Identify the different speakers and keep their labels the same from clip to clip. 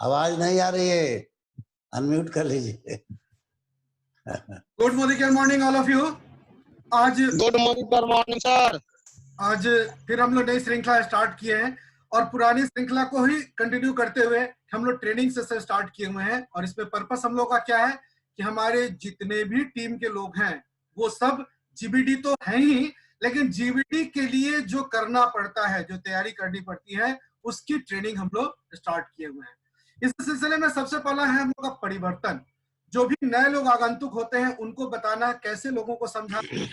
Speaker 1: आवाज नहीं आ रही है, अनम्यूट कर लीजिए।
Speaker 2: Good morning all of you. आज
Speaker 3: गुड मॉर्निंग सर।
Speaker 2: आज फिर हम लोग नई श्रृंखला स्टार्ट किए हैं और पुरानी श्रृंखला को ही कंटिन्यू करते हुए हम लोग ट्रेनिंग से स्टार्ट किए हुए हैं। और इसमें पर्पस हम लोग का क्या है कि हमारे जितने भी टीम के लोग हैं वो सब जीबीडी तो हैं ही, लेकिन जीबीडी के लिए जो करना पड़ता है, जो तैयारी करनी पड़ती है, उसकी ट्रेनिंग हम लोग स्टार्ट किए हुए हैं। इस सिलसिले में सबसे पहला है हम लोग का परिवर्तन। जो भी नए लोग आगंतुक होते हैं उनको बताना, कैसे लोगों को समझाना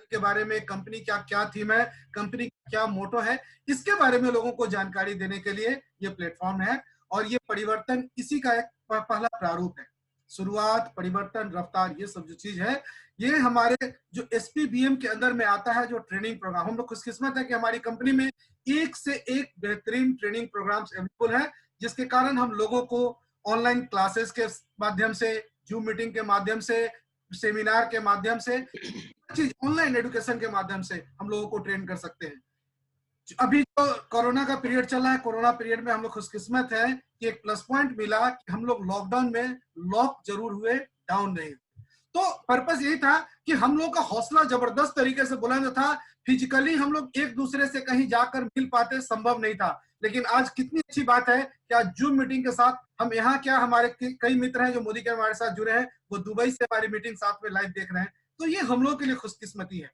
Speaker 2: के बारे में, कंपनी का क्या थीम है, कंपनी का क्या मोटो है, इसके बारे में लोगों को जानकारी देने के लिए ये प्लेटफॉर्म है। और ये परिवर्तन इसी का एक पहला प्रारूप है। शुरुआत, परिवर्तन, रफ्तार, ये सब जो चीज है ये हमारे जो एसपीबीएम के अंदर में आता है, जो ट्रेनिंग प्रोग्राम। हम लोग खुशकिस्मत है कि हमारी कंपनी में एक से एक बेहतरीन ट्रेनिंग प्रोग्राम्स अवेलेबल है, जिसके कारण हम लोगों को ऑनलाइन क्लासेस के माध्यम से, जूम मीटिंग के माध्यम से, सेमिनार के माध्यम से, चीज ऑनलाइन एजुकेशन के माध्यम से हम लोगों को ट्रेन कर सकते हैं। अभी जो कोरोना का पीरियड चल रहा है, कोरोना पीरियड में हम लोग खुशकिस्मत है कि एक प्लस पॉइंट मिला कि हम लोग लॉकडाउन में लॉक जरूर हुए, डाउन नहीं। तो पर्पस यही था कि हम लोग का हौसला जबरदस्त तरीके से बुलंद था। फिजिकली हम लोग एक दूसरे से कहीं जाकर मिल पाते, संभव नहीं था, लेकिन आज कितनी अच्छी बात है कि आज जूम मीटिंग के साथ हम यहाँ, क्या हमारे कई मित्र हैं जो मोदी के हमारे साथ जुड़े हैं, वो दुबई से हमारी मीटिंग साथ में लाइव देख रहे हैं। तो ये हम लोग के लिए खुशकिस्मती है।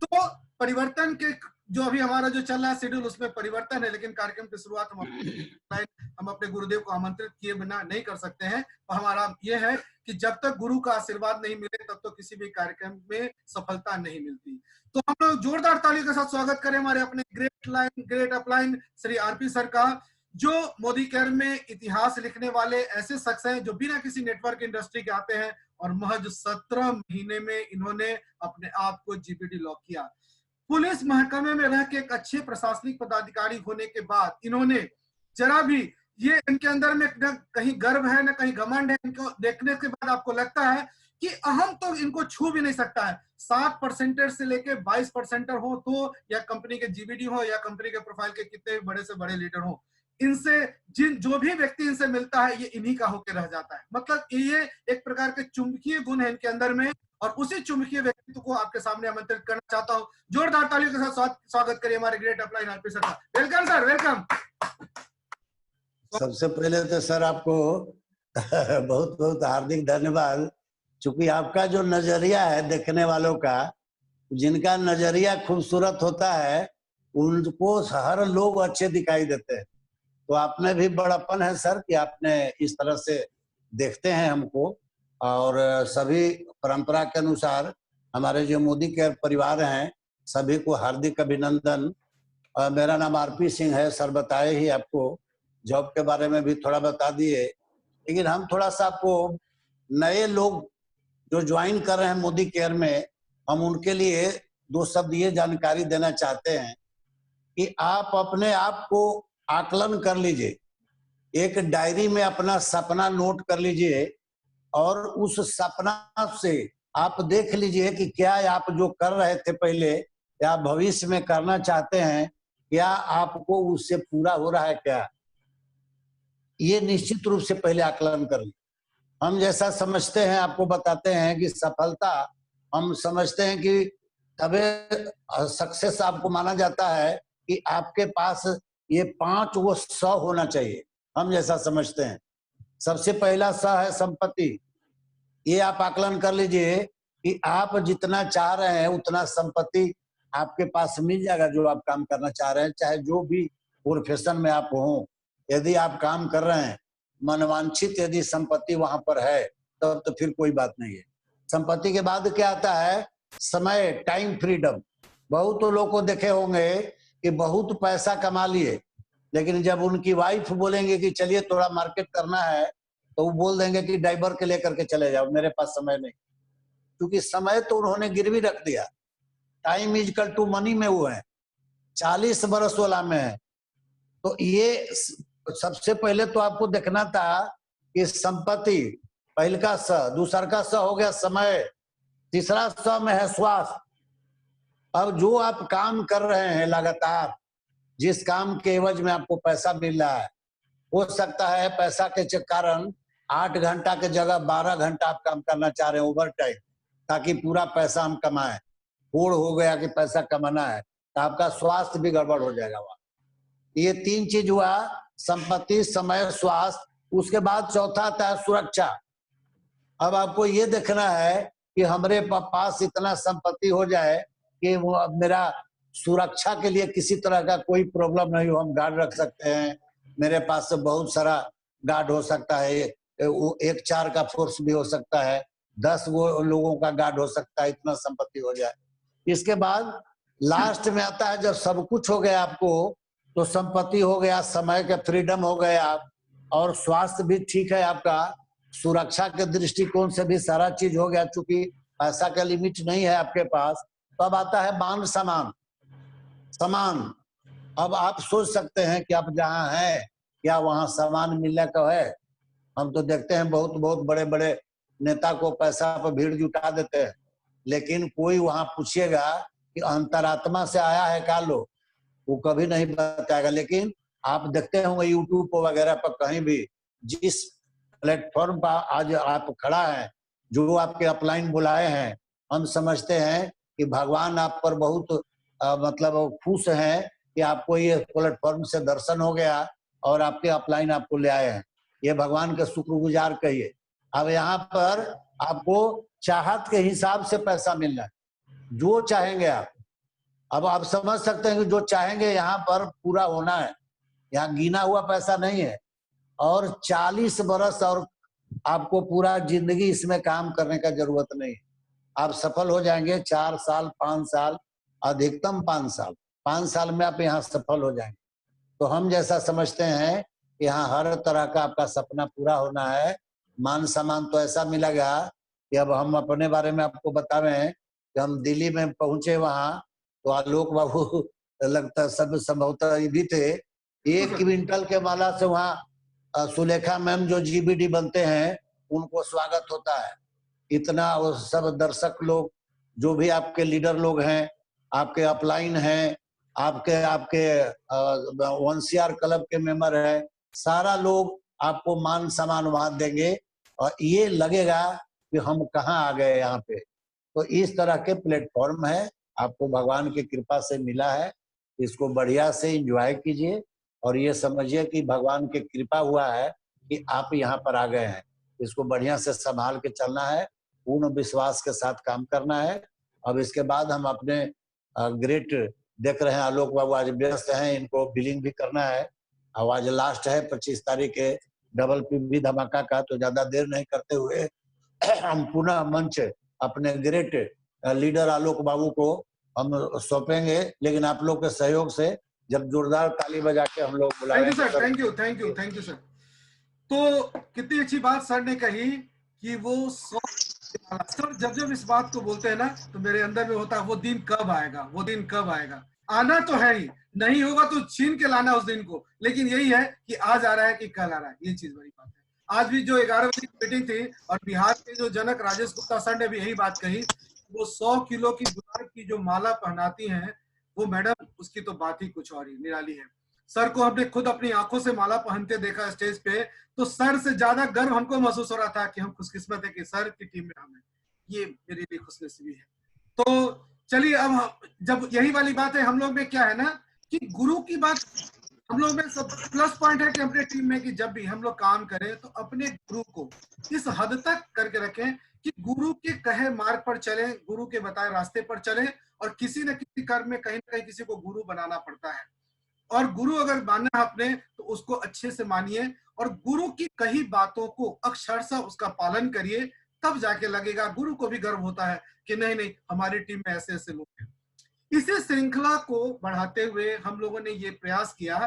Speaker 2: तो परिवर्तन के जो अभी हमारा जो चल रहा है शेड्यूल, उसमें परिवर्तन है, लेकिन कार्यक्रम की शुरुआत हम अपने गुरुदेव को आमंत्रित किए बिना नहीं कर सकते हैं। और हमारा ये है कि जब तक गुरु का आशीर्वाद नहीं मिले तब तो किसी भी कार्यक्रम में सफलता नहीं मिलती। तो हम लोग जोरदार तालियों के साथ स्वागत करें हमारे अपने great upline Shri RP sir का, जो मोदी केयर में इतिहास लिखने वाले ऐसे शख्स हैं जो बिना किसी नेटवर्क इंडस्ट्री के आते हैं और महज 17 महीने में इन्होंने अपने आप को जीबीडी लॉक किया। पुलिस महकमे में रह के एक अच्छे प्रशासनिक पदाधिकारी होने के बाद इन्होंने जरा भी, ये इनके अंदर में न कहीं गर्व है न कहीं घमंड है, इनको देखने के बाद आपको लगता है कि अहम तो इनको छू भी नहीं सकता है। 60% से लेके 22% हो तो, या कंपनी के जीबीडी हो, या कंपनी के प्रोफाइल के कितने बड़े से बड़े लीडर हो, इनसे जो भी व्यक्ति इनसे मिलता है ये इन्हीं का होकर रह जाता है। मतलब ये एक प्रकार के चुंबकीय गुण है इनके अंदर में, और उसी चुंबकीय व्यक्तित्व को आपके सामने आमंत्रित करना चाहता हूं। जोरदार तालियों के साथ स्वागत करिए हमारे ग्रेट अपलाइन आरपी सर का। Welcome sir, welcome.
Speaker 1: सबसे पहले तो सर आपको बहुत बहुत हार्दिक धन्यवाद, क्योंकि आपका जो नजरिया है देखने वालों का, जिनका नजरिया खूबसूरत होता है उनको हर लोग अच्छे दिखाई देते हैं। तो आप में भी बड़प्पन है सर कि आपने इस तरह से देखते हैं हमको। और सभी परंपरा के अनुसार हमारे जो मोदी केयर परिवार हैं सभी को हार्दिक अभिनंदन। मेरा नाम आरपी सिंह है, सर बताए ही आपको, जॉब के बारे में भी थोड़ा बता दिए, लेकिन हम थोड़ा सा आपको नए लोग जो ज्वाइन कर रहे हैं मोदी केयर में, हम उनके लिए 2 शब्द ये जानकारी देना चाहते हैं कि आप अपने आप को आकलन कर लीजिए, एक डायरी में अपना सपना नोट कर लीजिए और उस सपना से आप देख लीजिए कि क्या आप जो कर रहे थे पहले या भविष्य में करना चाहते हैं, क्या आपको उससे पूरा हो रहा है क्या, ये निश्चित रूप से पहले आकलन कर लीजिए। हम जैसा समझते हैं आपको बताते हैं कि सफलता, हम समझते हैं कि तबे सक्सेस आपको माना जाता है कि आपके पास ये 5 वो स होना चाहिए, हम जैसा समझते हैं। सबसे पहला स है संपत्ति। ये आप आकलन कर लीजिए कि आप जितना चाह रहे हैं उतना संपत्ति आपके पास मिल जाएगा, जो आप काम करना चाह रहे हैं, चाहे जो भी प्रोफेशन में आप हो। यदि आप काम कर रहे हैं, मनवांछित यदि संपत्ति वहां पर है तब तो फिर कोई बात नहीं है। संपत्ति के बाद क्या आता है? समय, टाइम फ्रीडम। बहुत लोग को देखे होंगे कि बहुत पैसा कमा लिए, लेकिन जब उनकी वाइफ बोलेंगे कि चलिए थोड़ा मार्केट करना है, तो वो बोल देंगे कि ड्राइवर के लेकर के चले जाओ, मेरे पास समय नहीं। क्योंकि समय तो उन्होंने गिरवी रख दिया। Time is equal to money में वो है, 40 बरस वाला में है। तो ये सबसे पहले तो आपको देखना था कि संपत्ति, पहले का स, दूसरा का स हो गया समय, तीसरा स में है स्वास्थ्य। अब जो आप काम कर रहे हैं लगातार, जिस काम के एवज में आपको पैसा मिल रहा है, हो सकता है पैसा के कारण 8 घंटा के जगह 12 घंटा आप काम करना चाह रहे हैं ओवर टाइम, ताकि पूरा पैसा हम कमाएं। होड़ हो गया कि पैसा कमाना है, तो आपका स्वास्थ्य भी गड़बड़ हो जाएगा वहां। ये 3 चीज हुआ, संपत्ति, समय, स्वास्थ्य। उसके बाद चौथा आता है सुरक्षा। अब आपको ये देखना है कि हमारे पास इतना संपत्ति हो जाए कि वो अब मेरा सुरक्षा के लिए किसी तरह का कोई प्रॉब्लम नहीं हो। हम गार्ड रख सकते हैं, मेरे पास से बहुत सारा गार्ड हो सकता है, 1-4 का फोर्स भी हो सकता है, 10 लोगों का गार्ड हो सकता है, इतना संपत्ति हो जाए। इसके बाद लास्ट में आता है जब सब कुछ हो गया आपको, तो संपत्ति हो गया, समय का फ्रीडम हो गया, और स्वास्थ्य भी ठीक है आपका, सुरक्षा के दृष्टिकोण से भी सारा चीज हो गया, चूंकि पैसा का लिमिट नहीं है आपके पास। तो अब आता है मान सम्मान, सामान। अब आप सोच सकते हैं कि आप जहाँ हैं क्या वहां सामान मिलने का है? हम तो देखते हैं बहुत बहुत बड़े बड़े नेता को पैसा पर भीड़ जुटा देते हैं, लेकिन कोई वहां पूछिएगा कि अंतरात्मा से आया है का लोग, वो कभी नहीं बताएगा। लेकिन आप देखते होंगे यूट्यूब वगैरह पर कहीं भी, जिस प्लेटफॉर्म पर आज आप खड़ा है, जो आपके अपलाइन बुलाए हैं, हम समझते हैं कि भगवान आप पर बहुत मतलब खुश हैं कि आपको ये प्लेटफॉर्म से दर्शन हो गया और आपके अपलाइन आपको ले आए हैं। ये भगवान के शुक्रगुजार कहिए। अब यहाँ पर आपको चाहत के हिसाब से पैसा मिलना है, जो चाहेंगे आप। अब आप समझ सकते हैं कि जो चाहेंगे यहाँ पर पूरा होना है, यहाँ गिना हुआ पैसा नहीं है। और 40 बरस और आपको पूरा जिंदगी इसमें काम करने का जरूरत नहीं है। आप सफल हो जाएंगे 4 साल, 5 साल, अधिकतम 5 साल। 5 साल में आप यहाँ सफल हो जाएंगे। तो हम जैसा समझते हैं कि यहाँ हर तरह का आपका सपना पूरा होना है। मान सम्मान तो ऐसा मिलेगा कि अब हम अपने बारे में आपको बतावें कि हम दिल्ली में पहुंचे, वहां तो आलोक बाबू लगता सब संभवतः भी थे। 1 क्विंटल के माला से वहाँ सुलेखा मैम जो जीबीडी बनते हैं, उनको स्वागत होता है। इतना वो सब दर्शक लोग, जो भी आपके लीडर लोग हैं, आपके अपलाइन हैं, आपके आपके वंशियार क्लब के मेंबर हैं, सारा लोग आपको मान सम्मान वहां देंगे और ये लगेगा कि हम कहाँ आ गए यहाँ पे। तो इस तरह के प्लेटफॉर्म है, आपको भगवान की कृपा से मिला है। इसको बढ़िया से एंजॉय कीजिए और ये समझिए कि भगवान की कृपा हुआ है कि आप यहाँ पर आ गए हैं। इसको बढ़िया से संभाल के चलना है, पूर्ण विश्वास के साथ काम करना है। अब इसके बाद हम अपने ग्रेट देख रहे हैं, आलोक बाबू आज व्यस्त हैं, इनको बिलिंग भी करना है। अब आज लास्ट है 25 तारीख के डबल पीवी धमाका का, तो ज्यादा देर नहीं करते हुए हम पुनः मंच अपने ग्रेट लीडर आलोक बाबू को हम सौंपेंगे, लेकिन आप लोग के सहयोग से जब जोरदार ताली बजा के हम लोग बुलाएंगे।
Speaker 2: Thank you sir. तो कितनी अच्छी बात सर ने कही कि वो सर जब इस बात को बोलते हैं ना, तो मेरे अंदर में होता है वो दिन कब आएगा, वो दिन कब आएगा। आना तो है ही, नहीं होगा तो छीन के लाना उस दिन को, लेकिन यही है कि आज आ रहा है कि कल आ रहा है, ये चीज बड़ी बात है। आज भी जो 11 बजे की मीटिंग थी और बिहार के जो जनक राजेश गुप्ता सर ने भी यही बात कही, वो 100 किलो की गुलाब की जो माला पहनाती हैं वो मैडम, उसकी तो बात ही कुछ और ही निराली है। सर को हमने खुद अपनी आंखों से माला पहनते देखा स्टेज पे, तो सर से ज्यादा गर्व हमको महसूस हो रहा था कि हम खुशकिस्मत है कि सर की टीम में हम हैं। ये मेरे लिए खुशनसीबी है। तो चलिए, अब जब यही वाली बात है, हम लोग में क्या है ना कि गुरु की बात, हम लोग में सब प्लस पॉइंट है कि अपने टीम में कि जब भी हम लोग काम करें तो अपने गुरु को इस हद तक करके रखें कि गुरु के कहे मार्ग पर चलें, गुरु के बताए रास्ते पर चलें, और किसी न किसी कर्म में कहीं ना कहीं किसी को गुरु बनाना पड़ता है। और गुरु अगर मानना है अपने, तो उसको अच्छे से मानिए और गुरु की कही बातों को अक्षरशः उसका पालन करिए, तब जाके लगेगा, गुरु को भी गर्व होता है कि नहीं नहीं हमारी टीम में ऐसे ऐसे लोग हैं। इसी श्रृंखला को बढ़ाते हुए हम लोगों ने ये प्रयास किया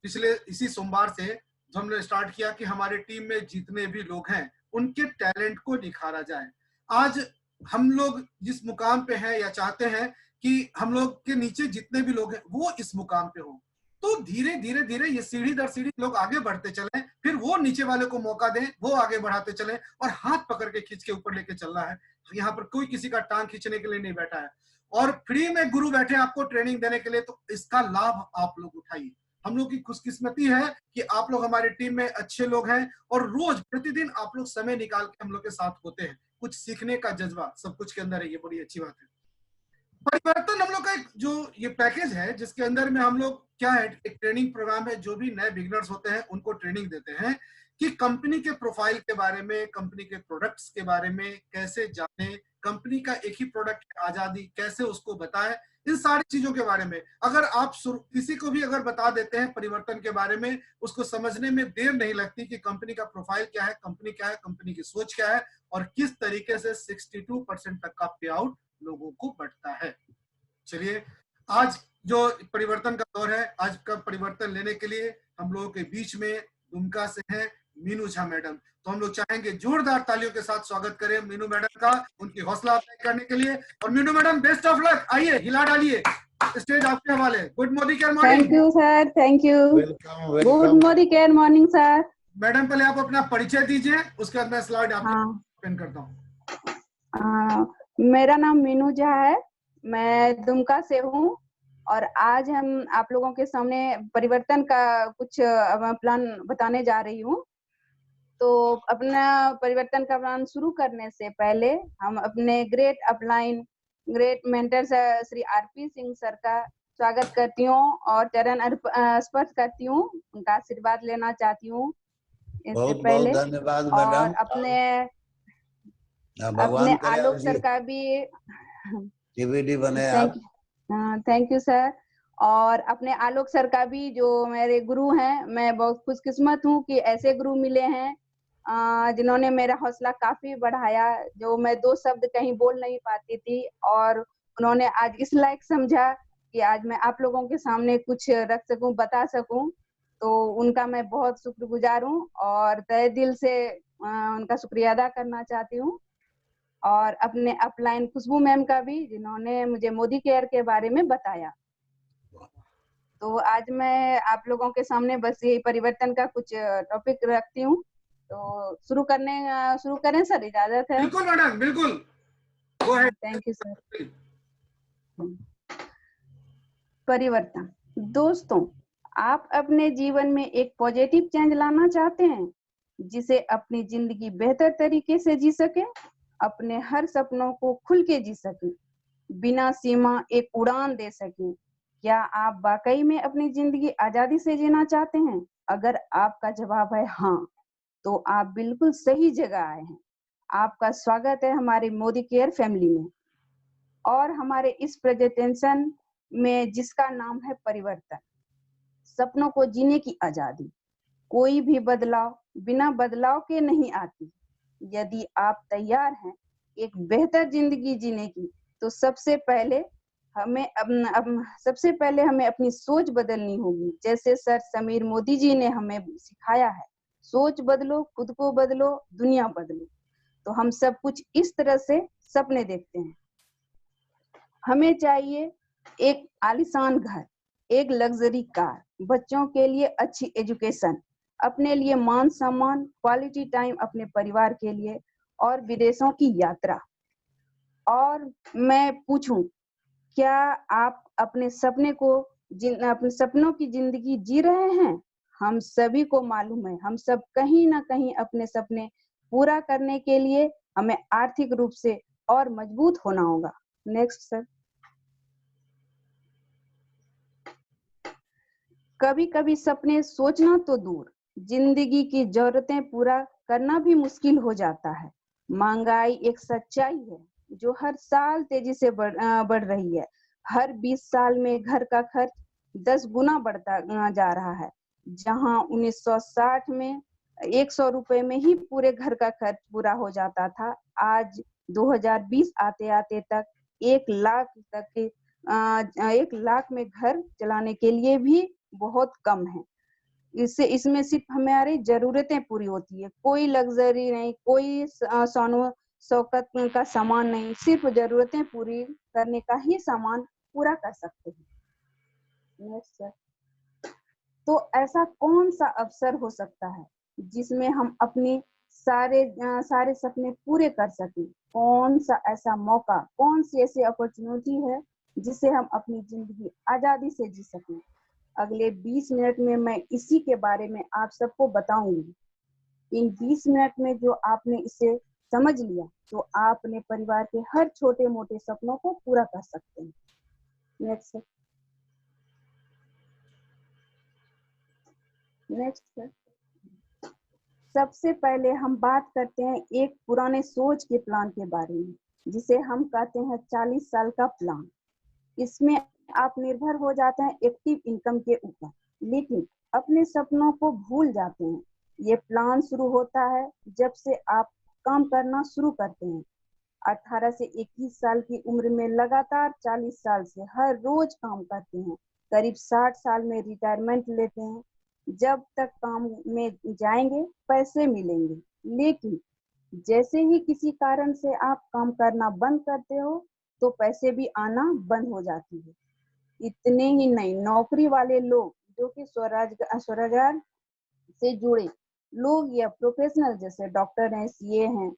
Speaker 2: पिछले इसी सोमवार से, जो हमने स्टार्ट किया कि हमारे टीम में जितने भी लोग हैं उनके टैलेंट को निखारा जाए। आज हम लोग जिस मुकाम पे हैं या चाहते हैं कि हम लोग के नीचे जितने भी लोग हैं वो इस मुकाम पे हो, तो धीरे धीरे धीरे ये सीढ़ी दर सीढ़ी लोग आगे बढ़ते चलें, फिर वो नीचे वाले को मौका दें, वो आगे बढ़ाते चलें, और हाथ पकड़ के खींच के ऊपर लेके चलना है। यहाँ पर कोई किसी का टांग खींचने के लिए नहीं बैठा है, और फ्री में गुरु बैठे आपको ट्रेनिंग देने के लिए, तो इसका लाभ आप लोग उठाइए। हम लोग की खुशकिस्मती है कि आप लोग हमारी टीम में अच्छे लोग हैं और रोज प्रतिदिन आप लोग समय निकाल के हम लोग के साथ होते हैं। कुछ सीखने का जज्बा सब कुछ के अंदर है, ये बड़ी अच्छी बात है। परिवर्तन हम लोग का एक जो ये पैकेज है जिसके अंदर में हम लोग क्या है, एक ट्रेनिंग प्रोग्राम है। जो भी नए बिगनर्स होते हैं उनको ट्रेनिंग देते हैं कि कंपनी के प्रोफाइल के बारे में, कंपनी के प्रोडक्ट्स के बारे में कैसे जाने, कंपनी का एक ही प्रोडक्ट है आजादी, कैसे उसको बताएं, इन सारी चीजों के बारे में अगर आप किसी को भी अगर बता देते हैं परिवर्तन के बारे में, उसको समझने में देर नहीं लगती कि कंपनी का प्रोफाइल क्या है, कंपनी क्या है, कंपनी की सोच क्या है और किस तरीके से 62% तक का पे आउट लोगों को बढ़ता है। चलिए, आज जो परिवर्तन का दौर है, आज का परिवर्तन लेने के लिए हम लोगों के बीच में दुमका से हैं मीनू झा मैडम। तो हम लोग चाहेंगे जोरदार तालियों के साथ स्वागत करें मीनू मैडम का, उनकी हौसला अफजाई करने के लिए। और Meenu madam, best of luck, आइए हिला डालिए, स्टेज आपके हवाले। Good Modi care morning.
Speaker 4: Thank you sir, thank you.
Speaker 1: Welcome
Speaker 4: good
Speaker 1: welcome.
Speaker 4: Modi care morning sir.
Speaker 2: Madam पहले आप अपना परिचय दीजिए, उसके बाद मैं स्लाइड आपको
Speaker 4: हाँ,
Speaker 2: ओपन करता हूँ।
Speaker 4: मेरा नाम मीनू झा है, मैं दुमका से हूँ और आज हम आप लोगों के सामने परिवर्तन का कुछ प्लान बताने जा रही हूँ। तो अपना परिवर्तन का प्लान शुरू करने से पहले हम अपने great upline, great mentor Shri RP Singh sir का स्वागत करती हूँ और चरण स्पर्श करती हूँ, उनका आशीर्वाद लेना चाहती हूँ इससे
Speaker 1: बहुत
Speaker 4: पहले।
Speaker 1: बहुत धन्यवाद
Speaker 4: और
Speaker 1: मैडम।
Speaker 4: अपने
Speaker 1: भगवान करे
Speaker 4: आलोक सर
Speaker 1: ऐसी
Speaker 4: का भी
Speaker 1: टीवीडी बने आप।
Speaker 4: Thank you sir. और अपने आलोक सर का भी, जो मेरे गुरु हैं, मैं बहुत खुशकिस्मत हूँ कि ऐसे गुरु मिले हैं जिन्होंने मेरा हौसला काफी बढ़ाया। जो मैं 2 शब्द कहीं बोल नहीं पाती थी और उन्होंने आज इस लायक समझा कि आज मैं आप लोगों के सामने कुछ रख सकूं, बता सकूं। तो उनका मैं बहुत शुक्रगुजार हूँ और तहे दिल से उनका शुक्रिया अदा करना चाहती हूँ। और अपने अपलाइन खुशबू मैम का भी, जिन्होंने मुझे मोदी केयर के बारे में बताया। तो आज मैं आप लोगों के सामने बस यही परिवर्तन का कुछ टॉपिक रखती हूँ। तो शुरू करें सर, इजाजत है?
Speaker 2: बिल्कुल मैडम, बिल्कुल।
Speaker 4: Thank you sir. परिवर्तन। दोस्तों, आप अपने जीवन में एक पॉजिटिव चेंज लाना चाहते हैं जिसे अपनी जिंदगी बेहतर तरीके से जी सके, अपने हर सपनों को खुल के जी सके, बिना सीमा एक उड़ान दे सके। क्या आप वाकई में अपनी जिंदगी आजादी से जीना चाहते हैं? अगर आपका जवाब है हाँ, तो आप बिल्कुल सही जगह आए हैं। आपका स्वागत है हमारी मोदी केयर फैमिली में और हमारे इस प्रेजेंटेशन में जिसका नाम है परिवर्तन, सपनों को जीने की आजादी। कोई भी बदलाव बिना बदलाव के नहीं आती। यदि आप तैयार हैं एक बेहतर जिंदगी जीने की, तो सबसे पहले हमें अपनी सोच बदलनी होगी। जैसे सर समीर मोदी जी ने हमें सिखाया है, सोच बदलो, खुद को बदलो, दुनिया बदलो। तो हम सब कुछ इस तरह से सपने देखते हैं। हमें चाहिए एक आलीशान घर, एक लग्जरी कार, बच्चों के लिए अच्छी एजुकेशन, अपने लिए मान सम्मान, क्वालिटी टाइम अपने परिवार के लिए और विदेशों की यात्रा। और मैं पूछूं, क्या आप अपने सपनों की जिंदगी जी रहे हैं? हम सभी को मालूम है, हम सब कहीं ना कहीं अपने सपने पूरा करने के लिए हमें आर्थिक रूप से और मजबूत होना होगा। Next sir. कभी कभी सपने सोचना तो दूर, जिंदगी की जरूरतें पूरा करना भी मुश्किल हो जाता है। महंगाई एक सच्चाई है जो हर साल तेजी से बढ़ रही है। हर 20 साल में घर का खर्च 10 गुना बढ़ता जा रहा है। जहां 1960 में 100 रुपए में ही पूरे घर का खर्च पूरा हो जाता था, आज 2020 आते आते तक 1 लाख में घर चलाने के लिए भी बहुत कम है। इसमें सिर्फ हमारी जरूरतें पूरी होती है, कोई लग्जरी नहीं, कोई शानो शौकत का सामान नहीं, सिर्फ जरूरतें पूरी करने का ही सामान पूरा कर सकते हैं। Next sir. तो ऐसा कौन सा अवसर हो सकता है जिसमें हम अपने सारे सपने पूरे कर सकें? कौन सा ऐसा मौका, कौन सी ऐसी अपॉर्चुनिटी है जिससे हम अपनी जिंदगी आजादी से जी सकें? अगले 20 मिनट में मैं इसी के बारे में आप सबको बताऊंगी। इन 20 मिनट में जो आपने इसे समझ लिया तो आप अपने परिवार के हर छोटे मोटे सपनों को पूरा कर सकते हैं। नेक्स्ट नेक्स्ट सबसे पहले हम बात करते हैं एक पुराने सोच के प्लान के बारे में, जिसे हम कहते हैं 40 साल का प्लान। इसमें आप निर्भर हो जाते हैं एक्टिव इनकम के ऊपर, लेकिन अपने सपनों को भूल जाते हैं। ये प्लान शुरू होता है जब से आप काम करना शुरू करते हैं। 18 से 21 साल की उम्र में लगातार 40 साल से हर रोज काम करते हैं। करीब 60 साल में रिटायरमेंट लेते हैं। जब तक काम में जाएंगे पैसे मिलेंगे, लेकिन जैसे ही किसी कारण से आप काम करना बंद करते हो तो पैसे भी आना बंद हो जाती है। इतने ही नहीं, नौकरी वाले लोग जो कि स्वरोजगार से जुड़े लोग या प्रोफेशनल जैसे डॉक्टर हैं, सीए हैं,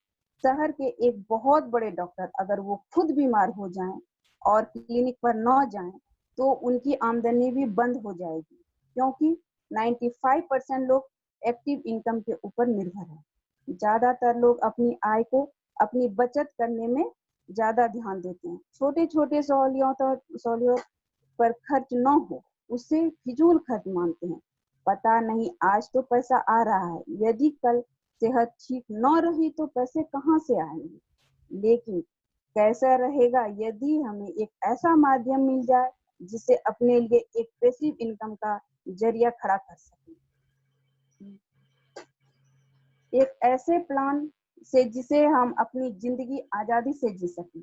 Speaker 4: शहर के एक बहुत बड़े डॉक्टर अगर वो खुद बीमार हो जाएं और क्लिनिक पर न जाएं तो उनकी आमदनी भी बंद हो जाएगी, क्योंकि 95% लोग एक्टिव इनकम के ऊपर निर्भर है। ज्यादातर लोग अपनी आय को अपनी बचत करने में ज्यादा ध्यान देते हैं। छोटे छोटे सहूलियत पर खर्च न हो उसे फिजूल खर्च मानते हैं। पता नहीं आज तो पैसा आ रहा है, यदि कल सेहत ठीक न रही तो पैसे कहाँ से आएंगे। लेकिन कैसा रहेगा यदि हमें एक ऐसा माध्यम मिल जाए जिससे अपने लिए एक पैसिव इनकम का जरिया खड़ा कर सके। एक ऐसे प्लान से जिसे हम अपनी जिंदगी आजादी से जी सकें,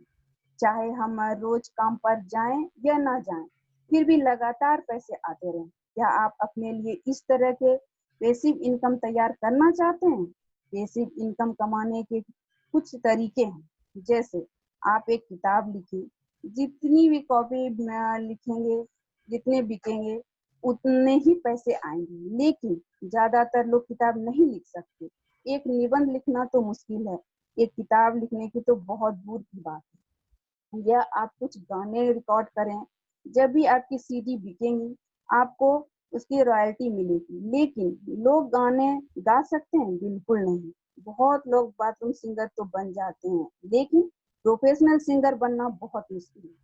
Speaker 4: चाहे हम रोज काम पर जाएं या ना जाएं, फिर भी लगातार पैसे आते रहें। क्या आप अपने लिए इस तरह के पैसिव इनकम तैयार करना चाहते हैं? पैसिव इनकम कमाने के कुछ तरीके हैं, जैसे आप एक किताब लिखें। जितनी भी कॉपी लिखेंगे, जितने बिकेंगे उतने ही पैसे आएंगे, लेकिन ज्यादातर लोग किताब नहीं लिख सकते। एक निबंध लिखना तो मुश्किल है, एक किताब लिखने की तो बहुत दूर की बात है। या आप कुछ गाने रिकॉर्ड करें, जब भी आपकी सीडी बिकेंगी आपको उसकी रॉयल्टी मिलेगी। लेकिन लोग गाने गा सकते हैं? बिल्कुल नहीं। बहुत लोग बाथरूम सिंगर तो बन जाते हैं, लेकिन प्रोफेशनल सिंगर बनना बहुत मुश्किल है।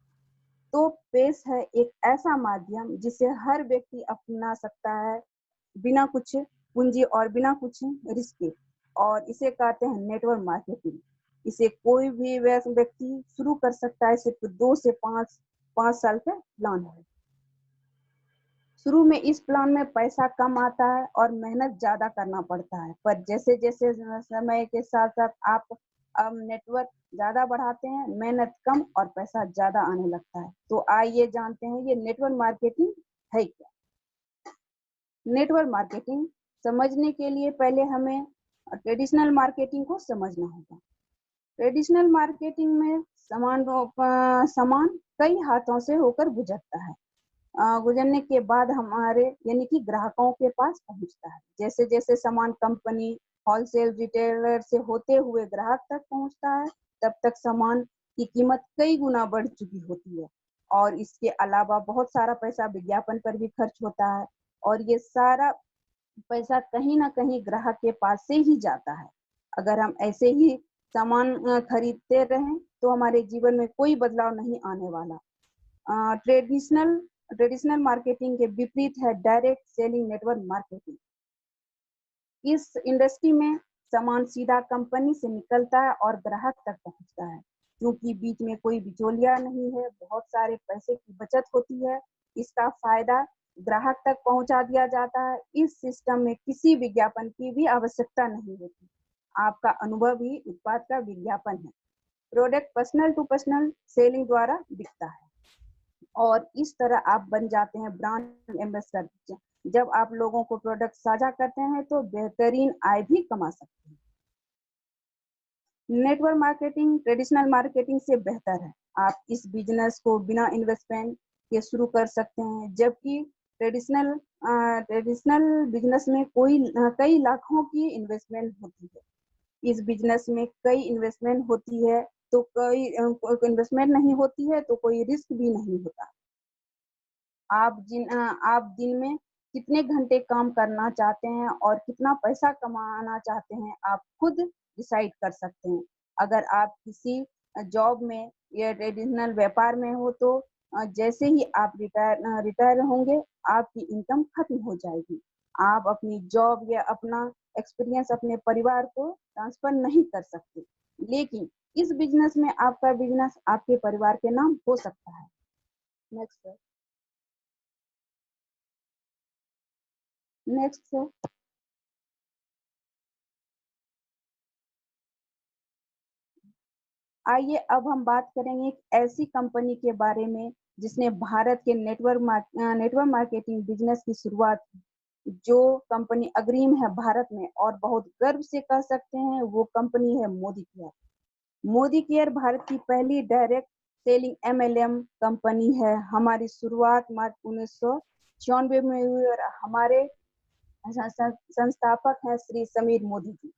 Speaker 4: तो पेश है एक ऐसा माध्यम जिसे हर व्यक्ति अपना सकता है बिना कुछ पूंजी और बिना कुछ रिस्क के, और इसे कहते हैं नेटवर्क मार्केटिंग। इसे कोई भी व्यक्ति शुरू कर सकता है, सिर्फ 2 से 5 साल का प्लान है। शुरू में इस प्लान में पैसा कम आता है और मेहनत ज्यादा करना पड़ता है, पर जैसे जैसे समय के साथ साथ आप नेटवर्क ज्यादा बढ़ाते हैं, मेहनत कम और पैसा ज्यादा आने लगता है। तो आइए जानते हैं ये नेटवर्क मार्केटिंग है क्या। नेटवर्क मार्केटिंग समझने के लिए पहले हमें ट्रेडिशनल मार्केटिंग को समझना होगा। ट्रेडिशनल मार्केटिंग में सामान कई हाथों से होकर गुजरता है। गुजरने के बाद हमारे यानी कि ग्राहकों के पास पहुंचता है। जैसे जैसे सामान कंपनी, होलसेल रिटेलर से होते हुए ग्राहक तक पहुंचता है, तब तक सामान की कीमत कई गुना बढ़ चुकी होती है। और इसके अलावा बहुत सारा पैसा विज्ञापन पर भी खर्च होता है, और ये सारा पैसा कहीं ना कहीं ग्राहक के पास से ही जाता है। अगर हम ऐसे ही सामान खरीदते रहें तो हमारे जीवन में कोई बदलाव नहीं आने वाला। ट्रेडिशनल मार्केटिंग के विपरीत है डायरेक्ट सेलिंग नेटवर्क मार्केटिंग। इस इंडस्ट्री में सामान सीधा कंपनी से निकलता है और ग्राहक तक पहुंचता है, क्योंकि बीच में कोई बिचौलिया नहीं है। बहुत सारे पैसे की बचत होती है, इसका फायदा ग्राहक तक पहुंचा दिया जाता है। इस सिस्टम में किसी विज्ञापन की भी आवश्यकता नहीं होती, आपका अनुभव ही उत्पाद का विज्ञापन है। Product personal to personal selling द्वारा बिकता है, और इस तरह आप बन जाते हैं ब्रांड एम्बेसडर। जब आप लोगों को प्रोडक्ट साझा करते हैं तो बेहतरीन आय भी कमा सकते हैं। नेटवर्क मार्केटिंग ट्रेडिशनल मार्केटिंग से बेहतर है। आप इस बिजनेस को बिना इन्वेस्टमेंट के शुरू कर सकते हैं, जबकि ट्रेडिशनल बिजनेस में कई लाखों की इन्वेस्टमेंट होती है। इस बिजनेस में कई इन्वेस्टमेंट होती है तो कोई इन्वेस्टमेंट नहीं होती है तो कोई रिस्क भी नहीं होता। आप दिन में कितने घंटे काम करना चाहते हैं और कितना पैसा कमाना चाहते हैं, आप खुद डिसाइड कर सकते हैं। अगर आप किसी जॉब में या ट्रेडिशनल व्यापार में हो तो जैसे ही आप रिटायर होंगे, आपकी इनकम खत्म हो जाएगी। आप अपनी जॉब या अपना एक्सपीरियंस अपने परिवार को ट्रांसफर नहीं कर सकते, लेकिन इस बिजनेस में आपका बिजनेस आपके परिवार के नाम हो सकता है। Next sir. Next sir. आइए अब हम बात करेंगे एक ऐसी कंपनी के बारे में जिसने भारत के नेटवर्क मार्केटिंग बिजनेस की शुरुआत की। जो कंपनी अग्रिम है भारत में और बहुत गर्व से कह सकते हैं, वो कंपनी है मोदी केयर। मोदी केयर भारत की पहली डायरेक्ट सेलिंग MLM कंपनी है। हमारी शुरुआत मार्च 1996 में हुई और हमारे संस्थापक हैं Shri Sameer Modi ji.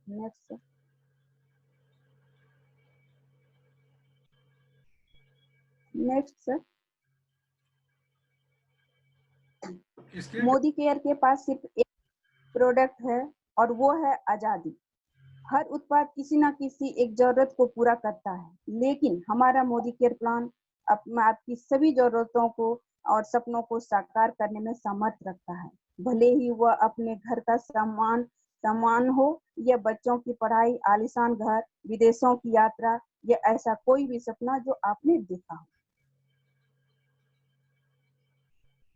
Speaker 4: Next. Next sir. Modi care के पास सिर्फ एक प्रोडक्ट है और वो है आजादी। हर उत्पाद किसी ना किसी एक जरूरत को पूरा करता है, लेकिन हमारा मोदी केयर प्लान आपकी सभी जरूरतों को और सपनों को साकार करने में समर्थ रखता है। भले ही वह अपने घर का सामान हो या बच्चों की पढ़ाई, आलीशान घर, विदेशों की यात्रा या ऐसा कोई भी सपना जो आपने देखा हो।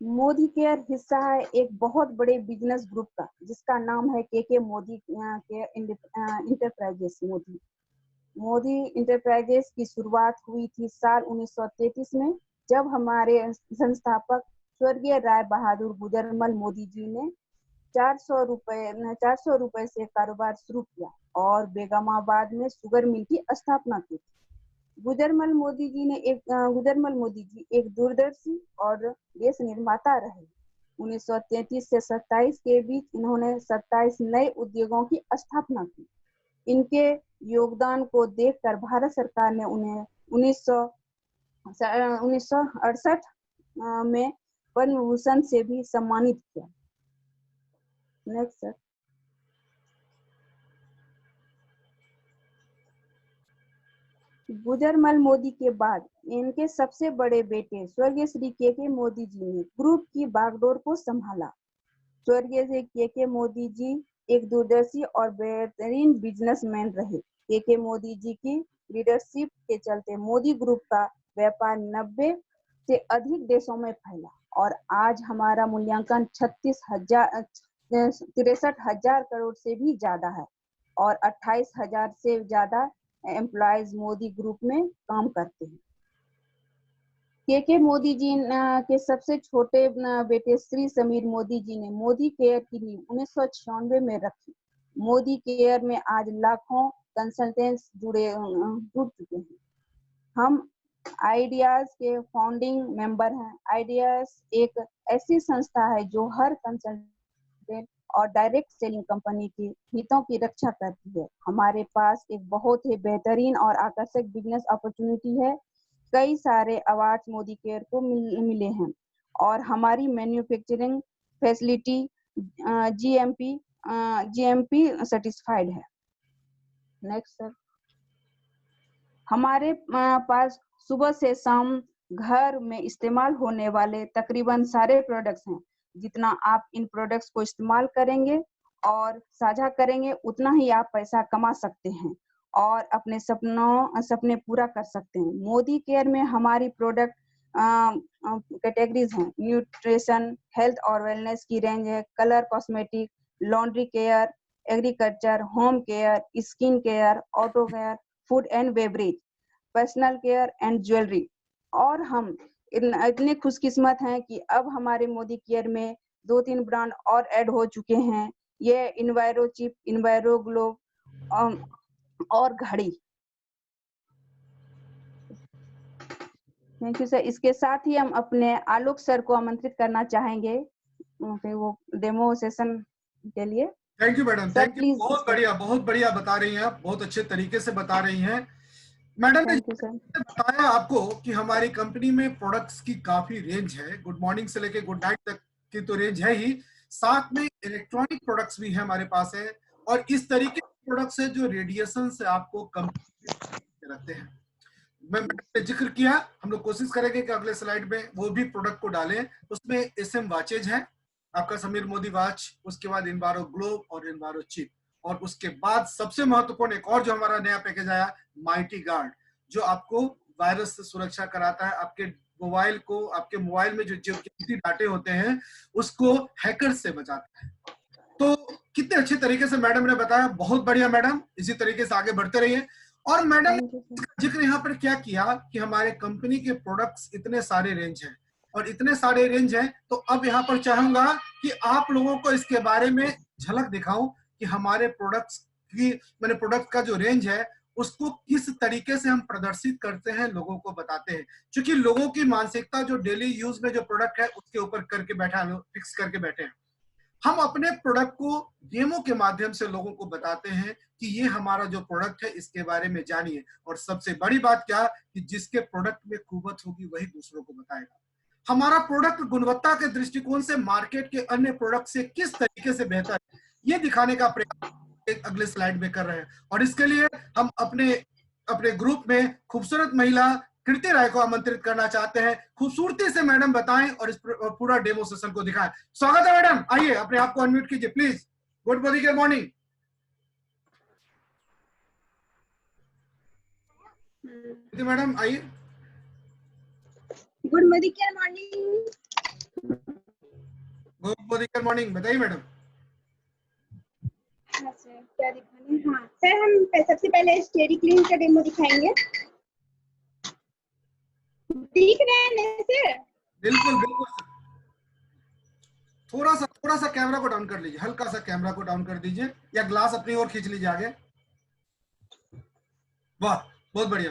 Speaker 4: मोदी केयर हिस्सा है एक बहुत बड़े बिजनेस ग्रुप का जिसका नाम है के मोदी इंटरप्राइजेस। मोदी इंटरप्राइजेस की शुरुआत हुई थी साल 1933 में, जब हमारे संस्थापक स्वर्गीय राय बहादुर गुजरमल मोदी जी ने 400 रुपए से कारोबार शुरू किया और बेगमाबाद में शुगर मिल की स्थापना की। गुजरमल मोदी जी एक दूरदर्शी और देश निर्माता रहे। 1933 से 27 के बीच इन्होंने 27 नए उद्योगों की स्थापना की। इनके योगदान को देखकर भारत सरकार ने उन्हें 1968 में पद्म भूषण से भी सम्मानित किया। Next sir. गुजरमल मोदी के बाद इनके सबसे बड़े बेटे स्वर्गीय श्री के मोदी जी ने ग्रुप की बागडोर को संभाला। स्वर्गीय श्री के मोदी जी एक दूरदर्शी और बेहतरीन बिजनेसमैन रहे। के मोदी जी की लीडरशिप के चलते मोदी ग्रुप का व्यापार 90 से अधिक देशों में फैला और आज हमारा मूल्यांकन 63,000 करोड़ से भी ज्यादा है और 28,000 से ज्यादा एम्प्लॉयज मोदी ग्रुप में काम करते हैं। के मोदी जी के सबसे छोटे बेटे श्री समीर मोदी जी ने मोदी केयर की नींव 1996 में रखी। मोदी केयर में आज लाखों कंसल्टेंट्स जुड़ चुके हैं। हम आइडियाज के फाउंडिंग मेंबर हैं। आइडियाज एक ऐसी संस्था है जो हर कंसल्टेंट और डायरेक्ट सेलिंग कंपनी के हितों की रक्षा करती है। हमारे पास एक बहुत ही बेहतरीन और आकर्षक बिजनेस अपॉर्चुनिटी है। कई सारे अवार्ड्स मोदी केयर को मिले हैं और हमारी मैन्युफैक्चरिंग फैसिलिटी GMP सर्टिफाइड है। Next sir. हमारे पास सुबह से शाम घर में इस्तेमाल होने वाले तकरीबन सारे प्रोडक्ट्स हैं। जितना आप इन प्रोडक्ट्स को इस्तेमाल करेंगे और साझा करेंगे, उतना ही आप पैसा कमा सकते हैं और अपने सपने पूरा कर सकते हैं। मोदी केयर में हमारी प्रोडक्ट कैटेगरीज हैं। न्यूट्रिशन, हेल्थ और वेलनेस की रेंज है। Colour cosmetic, laundry care, agriculture, home care, skin care, auto care, food and beverage, personal care and jewellery. और हम इतने खुशकिस्मत हैं कि अब हमारे मोदी केयर में 2-3 ब्रांड और ऐड हो चुके हैं। ये इन्वायरो चिप, इन्वायरो ग्लोब और घड़ी। Thank you sir. इसके साथ ही हम अपने आलोक सर को आमंत्रित करना चाहेंगे फिर वो डेमो सेशन के लिए।
Speaker 2: Thank you madam,
Speaker 4: sir
Speaker 2: thank you.
Speaker 4: Please.
Speaker 2: बहुत बढ़िया बता रही हैं आप, बहुत अच्छे तरीके से बता रही हैं। मैडम ने
Speaker 4: थैंक यू सर।
Speaker 2: बताया आपको कि हमारी कंपनी में प्रोडक्ट्स की काफी रेंज है, गुड मॉर्निंग से लेके गुड नाइट तक की तो रेंज है ही, साथ में इलेक्ट्रॉनिक प्रोडक्ट्स भी है हमारे पास है, और इस तरीके के प्रोडक्ट्स है जो रेडिएशन से आपको कम रखते हैं। मैंने जिक्र किया, हम लोग कोशिश करेंगे कि अगले स्लाइड में वो भी प्रोडक्ट को डालें। उसमें एसएम वॉचेज है, आपका समीर मोदी वॉच, उसके बाद इनवारो ग्लोब और इनवारो चिप, और उसके बाद सबसे महत्वपूर्ण एक और जो हमारा नया पैकेज आया, माइटी गार्ड, जो आपको वायरस से सुरक्षा कराता है, आपके मोबाइल को, आपके मोबाइल में जो कीमती डाटे होते हैं उसको हैकर से बचाता है। तो कितने अच्छे तरीके से मैडम ने बताया, बहुत बढ़िया मैडम, इसी तरीके से आगे बढ़ते रहिए। और मैडम ने इसका जिक्र यहाँ पर क्या किया कि हमारे कंपनी के प्रोडक्ट्स इतने सारे रेंज हैं, और इतने सारे रेंज हैं, तो अब यहाँ पर चाहूंगा कि आप लोगों को इसके बारे में झलक दिखाऊं कि हमारे प्रोडक्ट्स की, मैंने प्रोडक्ट का जो रेंज है उसको किस तरीके से हम प्रदर्शित करते हैं, लोगों को बताते हैं। क्योंकि लोगों की मानसिकता जो डेली यूज में जो प्रोडक्ट है उसके ऊपर करके बैठा, फिक्स करके बैठे हैं। हम अपने प्रोडक्ट को डेमो के माध्यम से लोगों को बताते हैं कि ये हमारा जो प्रोडक्ट है इसके बारे में जानिए, और सबसे बड़ी बात क्या कि जिसके प्रोडक्ट में कुवत होगी वही दूसरों को बताएगा। हमारा प्रोडक्ट गुणवत्ता के दृष्टिकोण से मार्केट के अन्य प्रोडक्ट से किस तरीके से बेहतर है, ये दिखाने का प्रयास अगले स्लाइड में कर रहे हैं। और इसके लिए हम अपने अपने ग्रुप में खूबसूरत महिला कृति राय को आमंत्रित करना चाहते हैं, खूबसूरती से मैडम बताएं और इस पूरा डेमो सेशन को दिखाएं। स्वागत है मैडम, आइए अपने आप को अनम्यूट कीजिए प्लीज। Good morning. मैडम आइए।
Speaker 5: Good morning.
Speaker 2: गुड मॉर्निंग, बताइए मैडम।
Speaker 5: हाँ सर, क्या दिखाना है? हाँ सर, हम सबसे पहले स्टेरी क्लीन का डेमो दिखाएंगे। दिख रहा है ना सर?
Speaker 2: बिल्कुल बिल्कुल। थोड़ा सा कैमरा को डाउन कर लीजिए, हल्का सा कैमरा को डाउन कर दीजिए, या ग्लास अपनी ओर खींच लीजिए आगे। वाह, बहुत बढ़िया।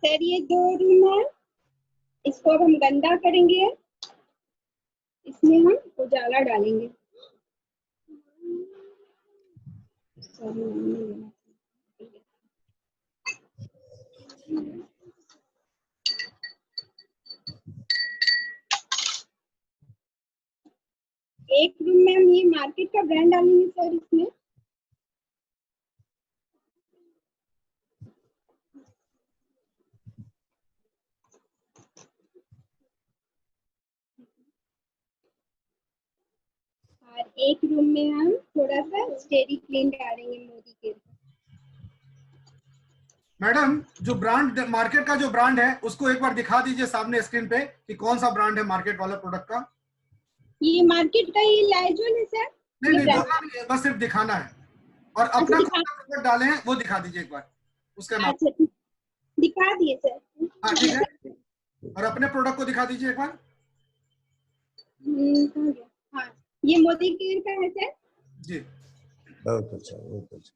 Speaker 5: सर ये 2 रूम है, इसको अब हम गंदा करेंगे, इसमें हम उजाला डालेंगे। एक रूम में हम ये मार्केट का ब्रांड डालेंगे सर इसमें। और एक रूम में हम थोड़ा सा स्टेरी क्लीन डालेंगे मोदी के।
Speaker 2: मैडम जो ब्रांड, मार्केट का जो ब्रांड है उसको एक बार दिखा दीजिए सामने स्क्रीन पे कि कौन सा ब्रांड है मार्केट वाला प्रोडक्ट का।
Speaker 5: ये मार्केट का ही लाइजॉल है सर।
Speaker 2: नहीं बोलना नहीं है, बस सिर्फ दिखाना है, और अपना कौन सा प्रोडक्ट डाले हैं वो दिखा दीजिए एक बार, उसका नाम।
Speaker 5: अच्छा दिखा दिए सर।
Speaker 2: हाँ ठीक है, और अपने प्रोडक्ट को दिखा दीजिए एक बार।
Speaker 5: हाँ ये मोदी केयर का है सर
Speaker 2: जी।
Speaker 1: बहुत अच्छा, बहुत अच्छा।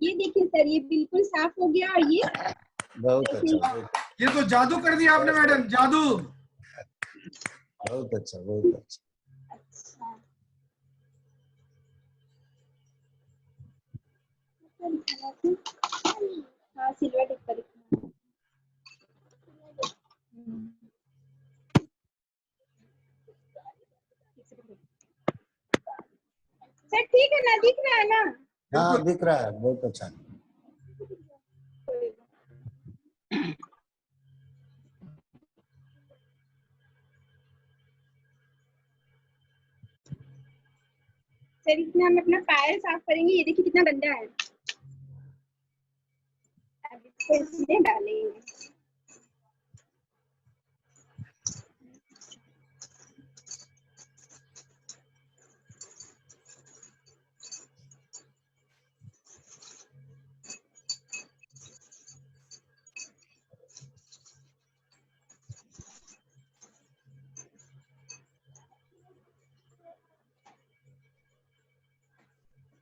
Speaker 5: ये देखिए सर, ये बिल्कुल साफ हो गया, और ये
Speaker 1: बहुत अच्छा,
Speaker 2: ये तो जादू कर दिया आपने मैडम, जादू।
Speaker 1: बहुत अच्छा, बहुत अच्छा।
Speaker 5: हाँ सिल्वर टिप पर सर ठीक है ना, दिख रहा है ना?
Speaker 1: हाँ दिख रहा है, बहुत अच्छा।
Speaker 5: सर इसमें हम अपना पैर साफ करेंगे, ये देखिए कितना गंदा है। अब इसको इसमें डालेंगे।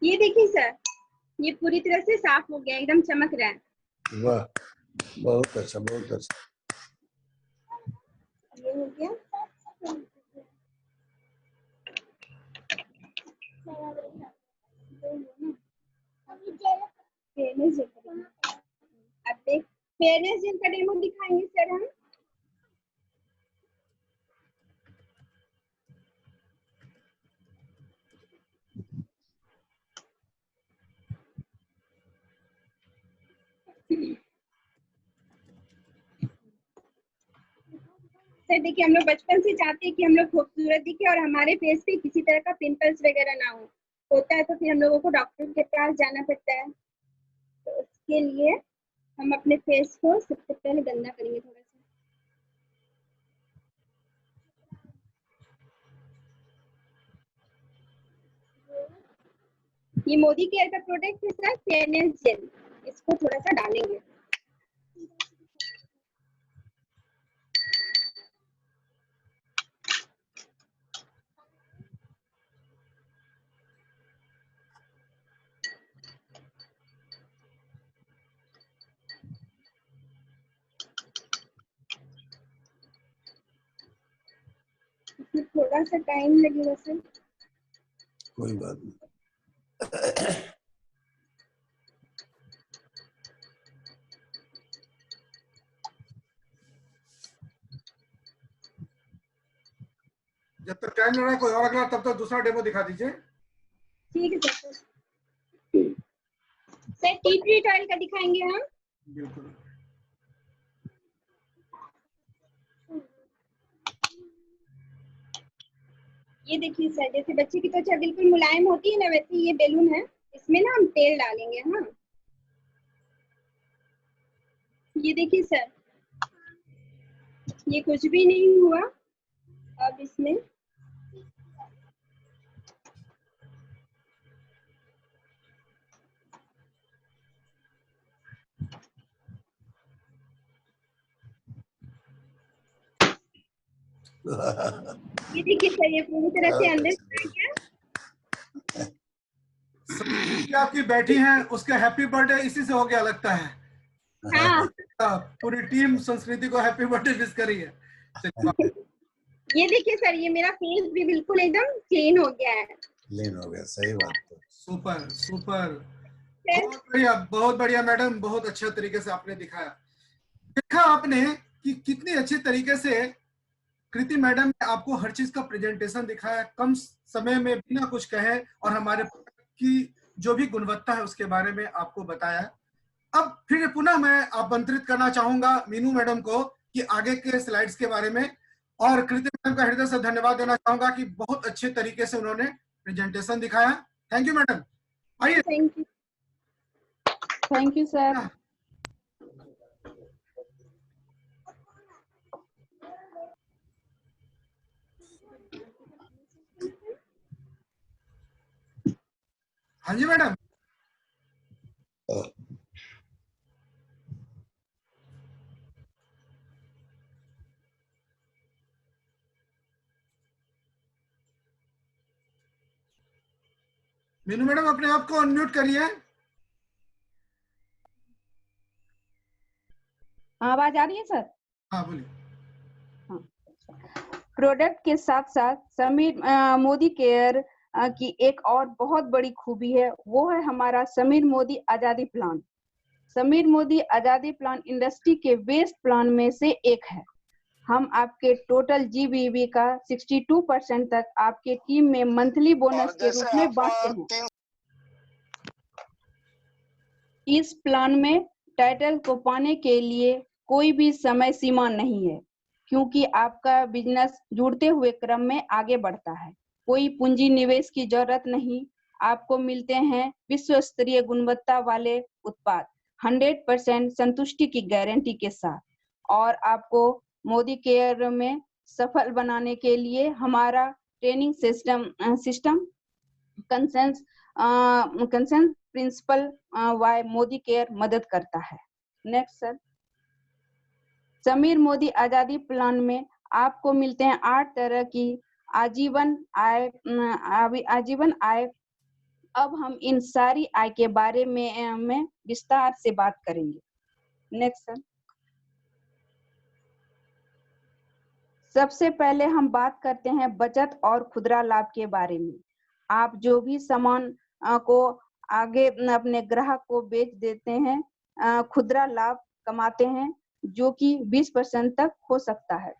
Speaker 5: ये देखिए सर, ये पूरी तरह से साफ हो गया, एकदम चमक रहा है।
Speaker 1: वाह, बहुत अच्छा, बहुत अच्छा।
Speaker 5: ये हो गया। फेयरनेस जेल का डेमो। अब देख, फेयरनेस जेल का डेमो दिखाएंगे सर हम। सर देखिए, हम लोग बचपन से चाहते हैं कि हम लोग खूबसूरत दिखे और हमारे फेस पे किसी तरह का पिंपल्स वगैरह ना हो। होता है तो फिर हम लोगों को डॉक्टर के पास जाना पड़ता है। तो उसके लिए हम अपने फेस को सबसे पहले गंदा करेंगे थोड़ा सा। ये मोदी केयर का प्रोडक्ट है सर, फेयरनेस जेल। इसको थोड़ा सा डालेंगे। इसमें थोड़ा सा टाइम लगेगा सर।
Speaker 1: कोई बात नहीं।
Speaker 2: जब तक टाइम लग रहा है कोई और अगला, तब तक दूसरा डेमो दिखा दीजिए।
Speaker 5: ठीक है sir. Sir tea tree oil का दिखाएंगे हम।
Speaker 2: बिल्कुल।
Speaker 5: ये देखिए सर, जैसे बच्चे की त्वचा बिल्कुल मुलायम होती है ना, वैसे ये बैलून है। इसमें ना हम तेल डालेंगे। हाँ, ये देखिए सर, ये कुछ भी नहीं हुआ। अब इसमें ये देखिए सर, ये पूरी तरह से अंदर चला गया।
Speaker 2: आपकी बैठी हैं, उसका हैप्पी बर्थडे इसी से हो गया लगता है।
Speaker 5: हाँ,
Speaker 2: पूरी टीम संस्कृति को हैप्पी बर्थडे विश करी है।
Speaker 5: ये देखिए सर, ये मेरा फेस भी बिल्कुल एकदम क्लीन हो गया है।
Speaker 1: क्लीन हो गया, सही बात है।
Speaker 2: सुपर सुपर, बहुत बढ़िया, बहुत बढ़िया मैडम, बहुत अच्छे तरीके से आपने दिखाया। देखा आपने कि कितनी अच्छे तरीके से कृति मैडम ने आपको हर चीज का प्रेजेंटेशन दिखाया, कम समय में बिना कुछ कहे, और हमारे की जो भी गुणवत्ता है उसके बारे में आपको बताया। अब फिर पुनः मैं आमंत्रित करना चाहूंगा मीनू मैडम को कि आगे के स्लाइड्स के बारे में, और कृति मैडम का हृदय से धन्यवाद देना चाहूंगा कि बहुत अच्छे तरीके से उन्होंने प्रेजेंटेशन दिखाया। Thank you madam. आइए।
Speaker 4: Thank you sir.
Speaker 2: हाँ जी मैडम। मीनू मैडम अपने आप को अनम्यूट करिए।
Speaker 4: आवाज आ रही है सर?
Speaker 2: हाँ बोलिए।
Speaker 4: प्रोडक्ट के साथ साथ समीर मोदी केयर की एक और बहुत बड़ी खूबी है, वो है हमारा समीर मोदी आजादी प्लान। समीर मोदी आजादी प्लान इंडस्ट्री के बेस्ट प्लान में से एक है। हम आपके टोटल जीबीवी का 62% तक आपके टीम में मंथली बोनस के रूप में बांटते हैं। इस प्लान में टाइटल को पाने के लिए कोई भी समय सीमा नहीं है, क्योंकि आपका बिजनेस जुड़ते हुए क्रम में आगे बढ़ता है। कोई पूंजी निवेश की जरूरत नहीं। आपको मिलते हैं विश्व स्तरीय गुणवत्ता वाले उत्पाद 100% संतुष्टि की गारंटी के साथ। और आपको मोदी केयर में सफल बनाने के लिए हमारा ट्रेनिंग सिस्टम कंसेंस प्रिंसिपल वाई मोदी केयर मदद करता है। Next sir. समीर मोदी आजादी प्लान में आपको मिलते हैं 8 तरह की आजीवन आय अब हम इन सारी आय के बारे में विस्तार से बात करेंगे। Next sir. सबसे पहले हम बात करते हैं बचत और खुदरा लाभ के बारे में। आप जो भी सामान को आगे अपने ग्राहक को बेच देते हैं, खुदरा लाभ कमाते हैं, जो कि 20% तक हो सकता है।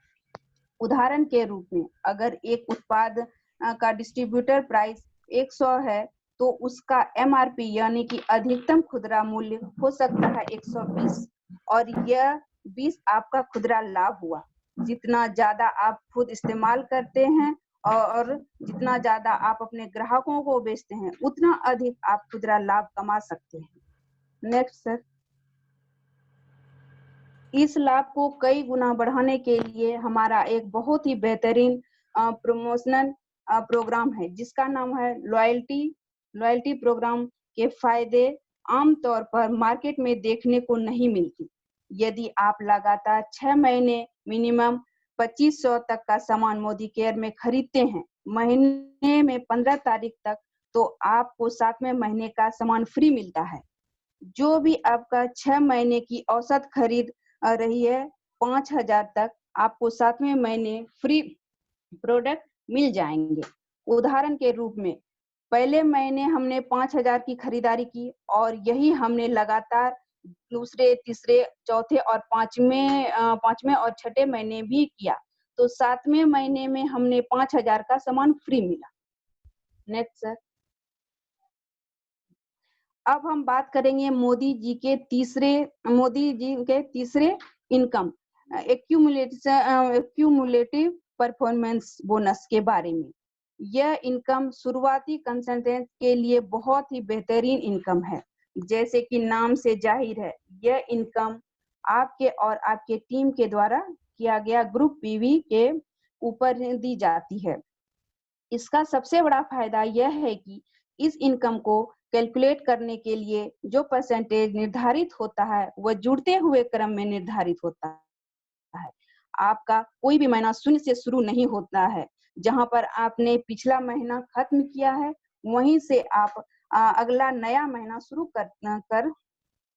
Speaker 4: उदाहरण के रूप में अगर एक उत्पाद का डिस्ट्रीब्यूटर प्राइस 100 है, तो उसका MRP यानी कि अधिकतम खुदरा मूल्य हो सकता है 120, और यह 20 आपका खुदरा लाभ हुआ। जितना ज्यादा आप खुद इस्तेमाल करते हैं और जितना ज्यादा आप अपने ग्राहकों को बेचते हैं, उतना अधिक आप खुदरा लाभ कमा सकते हैं। Next sir. इस लाभ को कई गुना बढ़ाने के लिए हमारा एक बहुत ही बेहतरीन प्रमोशनल प्रोग्राम है, जिसका नाम है लॉयल्टी प्रोग्राम के फायदे आमतौर पर मार्केट में देखने को नहीं मिलती। यदि आप लगातार 6 महीने मिनिमम 2500 तक का सामान मोदी केयर में खरीदते हैं, महीने में 15 तारीख तक, तो आपको 7वें महीने का सामान फ्री मिलता है। जो भी आपका 6 महीने की औसत खरीद रही है 5000 तक, आपको 7वें महीने फ्री प्रोडक्ट मिल जाएंगे। उदाहरण के रूप में पहले महीने हमने 5000 की खरीदारी की और यही हमने लगातार दूसरे, तीसरे, चौथे और पांचवें और छठे महीने भी किया, तो 7वें महीने में हमने 5000 का सामान फ्री मिला। Next sir. अब हम बात करेंगे मोदी जी के तीसरे इनकम एक्यूमुलेटिव परफॉर्मेंस बोनस के बारे में। यह इनकम शुरुआती कंसल्टेंट के लिए बहुत ही बेहतरीन इनकम है। जैसे कि नाम से जाहिर है, यह इनकम आपके और आपके टीम के द्वारा किया गया ग्रुप पीवी के ऊपर दी जाती है। इसका सबसे बड़ा फायदा यह है कि इस इनकम को कैलकुलेट करने के लिए जो परसेंटेज निर्धारित होता है, वह जुड़ते हुए क्रम में निर्धारित होता है। आपका कोई भी महीना शून्य से शुरू नहीं होता है। जहां पर आपने पिछला महीना खत्म किया है, वहीं से आप अगला नया महीना शुरू कर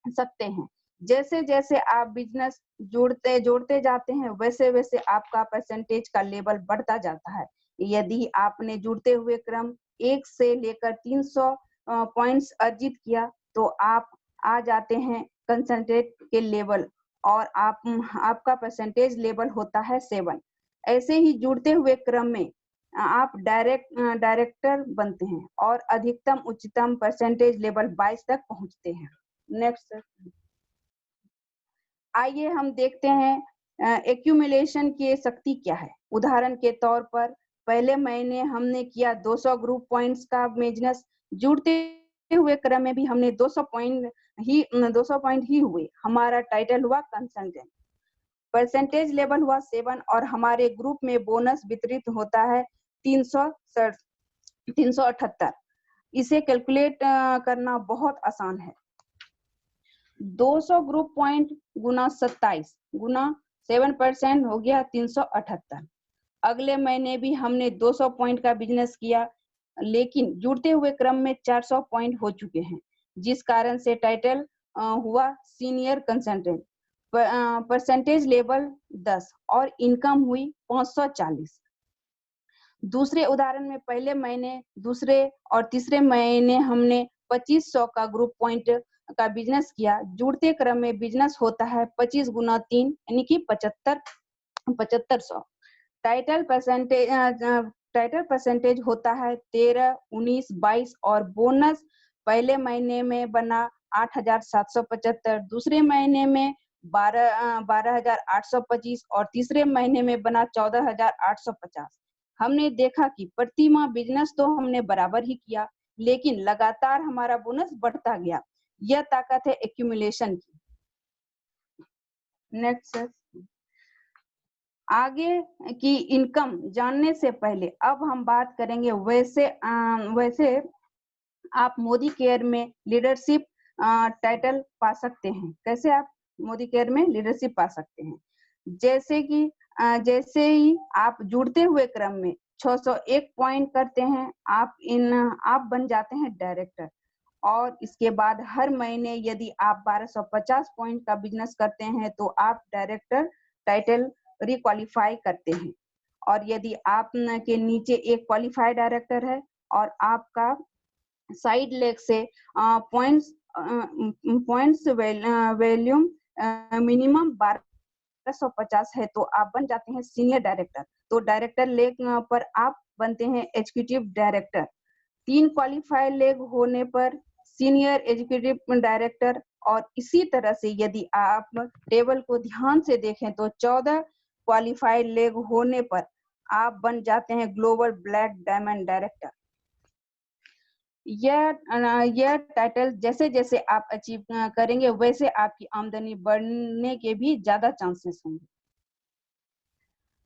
Speaker 4: सकते हैं। जैसे जैसे आप बिजनेस जोड़ते जाते हैं, वैसे वैसे आपका परसेंटेज का लेवल बढ़ता जाता है। यदि आपने जुड़ते हुए क्रम 1 से लेकर 300 पॉइंट्स अर्जित किया, तो आप आ जाते हैं कंसल्टेंट के लेवल, और आपका परसेंटेज लेवल होता है 7। ऐसे ही जुड़ते हुए क्रम में आप डायरेक्टर बनते हैं और अधिकतम उच्चतम परसेंटेज लेवल 22 तक पहुंचते हैं। नेक्स्ट। आइए हम देखते हैं एक्यूमुलेशन की शक्ति क्या है। उदाहरण के तौर पर पहले महीने हमने किया 200 ग्रुप पॉइंट्स का बिजनेस, जुड़ते हुए क्रम में भी हमने 200 पॉइंट ही हुए। हमारा टाइटल हुआ कंसल्टेंट, परसेंटेज लेवल हुआ 7, और हमारे ग्रुप में बोनस वितरित होता है 378। इसे कैलकुलेट करना बहुत आसान है। 200 ग्रुप पॉइंट गुना 27 गुना 7% हो गया 378। अगले महीने भी हमने 200 पॉइंट का बिजनेस किया, लेकिन जुड़ते हुए क्रम में 400 पॉइंट हो चुके हैं, जिस कारण से टाइटल हुआ सीनियर कंसल्टेंट, परसेंटेज लेवल 10 और इनकम हुई 540। दूसरे उदाहरण में पहले महीने, दूसरे और तीसरे महीने हमने 2500 का ग्रुप पॉइंट का बिजनेस किया। जुड़ते क्रम में बिजनेस होता है 25 गुना 3 यानी कि 7500। टाइटल परसेंटेज होता है 13, 19, 22, और बोनस पहले महीने में बना 8775, दूसरे महीने में 12825 और तीसरे महीने में बना 14850। हमने देखा कि प्रति माह बिजनेस तो हमने बराबर ही किया, लेकिन लगातार हमारा बोनस बढ़ता गया। यह ताकत है एक्यूमुलेशन की। नेक्स्ट। आगे की इनकम जानने से पहले अब हम बात करेंगे वैसे आप मोदी केयर में लीडरशिप टाइटल पा सकते हैं। कैसे आप मोदी केयर में लीडरशिप पा सकते हैं? जैसे कि जैसे ही आप जुड़ते हुए क्रम में 601 पॉइंट करते हैं, आप बन जाते हैं डायरेक्टर। और इसके बाद हर महीने यदि आप 1250 पॉइंट का बिजनेस करते हैं तो आप डायरेक्टर टाइटल रिक्वालीफाई करते हैं। और यदि आप के नीचे एक क्वालिफाइड डायरेक्टर है और आपका साइड लेग से पॉइंट्स वैल्यूम मिनिमम 1250 है तो आप बन जाते हैं सीनियर डायरेक्टर। तो डायरेक्टर लेग पर आप बनते हैं एग्जीक्यूटिव डायरेक्टर। 3 क्वालिफाइड लेग होने पर सीनियर एग्जीक्यूटिव डायरेक्टर। और इसी तरह से यदि आप टेबल को ध्यान से देखें तो 14 क्वालिफाइड लेग होने पर आप बन जाते हैं ग्लोबल ब्लैक डायमंड डायरेक्टर। यह टाइटल जैसे जैसे आप अचीव करेंगे वैसे आपकी आमदनी बढ़ने के भी ज्यादा चांसेस होंगे।